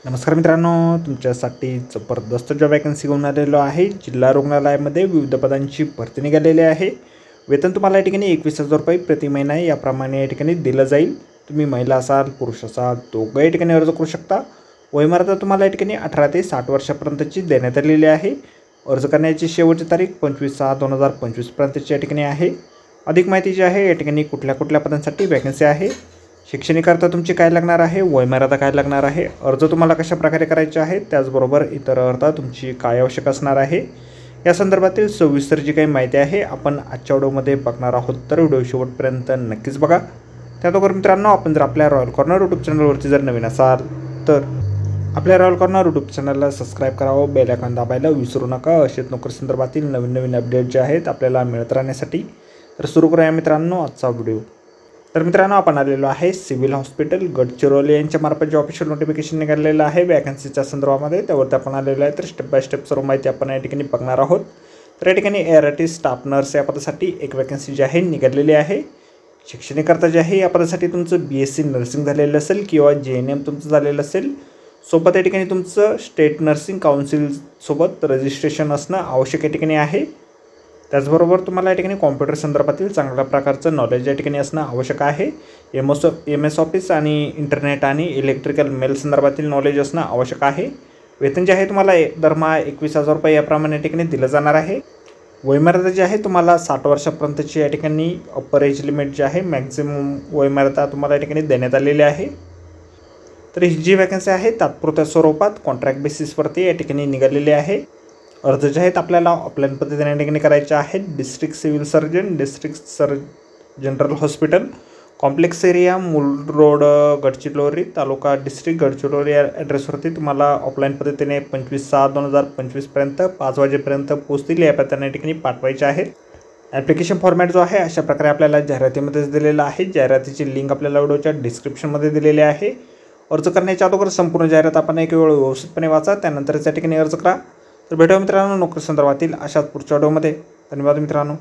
नमस्कार मित्रांनो, तुमच्यासाठी जबरदस्त जॉब वॅकन्सी घेऊन आलेलो आहे। जिल्हा रुग्णालयामध्ये विविध पदांची भरती निघालेली आहे। वेतन तुम्हाला या ठिकाणी 21,000 रुपये प्रति महिना याप्रमाणे या ठिकाणी दिलं जाईल। तुम्ही महिला असाल पुरुष असाल दोघं या ठिकाणी अर्ज करू शकता। वयमर्यादा तुम्हाला या ठिकाणी 18 ते 60 वर्षापर्यंतची देण्यात आलेली आहे। अर्ज करण्याची शेवटची तारीख 25/6/2025 पर्यंतची या ठिकाणी आहे। अधिक माहिती जी आहे या ठिकाणी कुठल्या पदांसाठी वॅकन्सी आहे, शैक्षणिक तुमची काय लागणार आहे, वयमर्यादा काय लागणार आहे, अर्ज तुम्हाला कशा प्रकारे करायचे आहे, त्याचबरोबर इतर तुमची काय आवश्यक असणार आहे, या संदर्भातील सविस्तर जी काही माहिती आहे आपण आजच्या व्हिडिओमध्ये बघणार आहोत। तर व्हिडिओ शेवटपर्यंत नक्कीच बघा। त्याचबरोबर मित्रांनो, आपण जर आपल्या रॉयल कॉर्नर यूट्यूब चॅनलवरती जर नवीन असाल तर आपल्या रॉयल कॉर्नर यूट्यूब चॅनलला सबस्क्राईब करावं, बेल आयकॉन दाबायला विसरू नका। अशाच नोकरी संदर्भातील नवीन अपडेट जे आहेत आपल्याला मिळत राहण्यासाठी। तर सुरू करूया मित्रांनो आजचा व्हिडिओ। तर मित्रांनो, आपण आलेलो आहे सिव्हिल हॉस्पिटल गडचिरोली यांच्या मार्फत जे ऑफिशियल नोटिफिकेशन निघालेलं आहे वॅकन्सीच्या संदर्भामध्ये, त्यावरती आपण आलेलो आहे। तर स्टेप बाय स्टेप सर्व माहिती आपण या ठिकाणी बघणार आहोत। तर या ठिकाणी ART स्टाफ नर्स या पदासाठी एक वॅकन्सी जी आहे निघालेली आहे। शैक्षणिक जे आहे या पदासाठी तुमचं BSc नर्सिंग झालेलं असेल किंवा JNM तुमचं झालेलं असेल, सोबत या ठिकाणी तुमचं स्टेट नर्सिंग काउन्सिल सोबत रजिस्ट्रेशन असणं आवश्यक या ठिकाणी आहे। त्याचबरोबर तुम्हाला या ठिकाणी कॉम्प्युटर संदर्भातील चांगल्या प्रकारचं नॉलेज या ठिकाणी असणं आवश्यक आहे। MS ऑफिस आणि इंटरनेट आणि इलेक्ट्रिकल मेल संदर्भातील नॉलेज असणं आवश्यक आहे। वेतन जे आहे तुम्हाला दरमहा 21,000 रुपये याप्रमाणे या ठिकाणी दिलं जाणार आहे। वयमर्यादा जी आहे तुम्हाला 60 वर्षापर्यंतची या ठिकाणी अप्पर एज लिमिट जी आहे मॅक्झिमम वयमर्यादा तुम्हाला या ठिकाणी देण्यात आलेली आहे। तर ही जी वॅकन्सी आहे तात्पुरत्या स्वरूपात कॉन्ट्रॅक्ट बेसिसवरती या ठिकाणी निघालेली आहे। अर्ज जे आहेत आपल्याला ऑफलाईन पद्धतीने या ठिकाणी करायचे आहेत। District civil surgeon, general hospital, complex area, मूल रोड, गडचिरोली तालुका, डिस्ट्रिक्ट गडचिरोली या ॲड्रेसवरती तुम्हाला ऑफलाईन पद्धतीने 25/6/2025 पर्यंत 5 वाजेपर्यंत पोहोचतील या पत्त्याने या ठिकाणी पाठवायचे आहेत। ॲप्लिकेशन फॉर्मॅट जो आहे अशा प्रकारे आपल्याला जाहिरातीमध्येच दिलेला आहे। जाहिरातीची लिंक आपल्याला व्हिडिओच्या डिस्क्रिप्शनमध्ये दिलेली आहे। अर्ज करण्याच्या अगोदर संपूर्ण जाहिरात आपण एक वेळ व्यवस्थितपणे वाचा, त्यानंतरच या ठिकाणी अर्ज करा। तर भेटूया मित्रांनो नोकरी संदर्भातील अशाच पुढच्या व्हिडिओमध्ये। धन्यवाद मित्रांनो।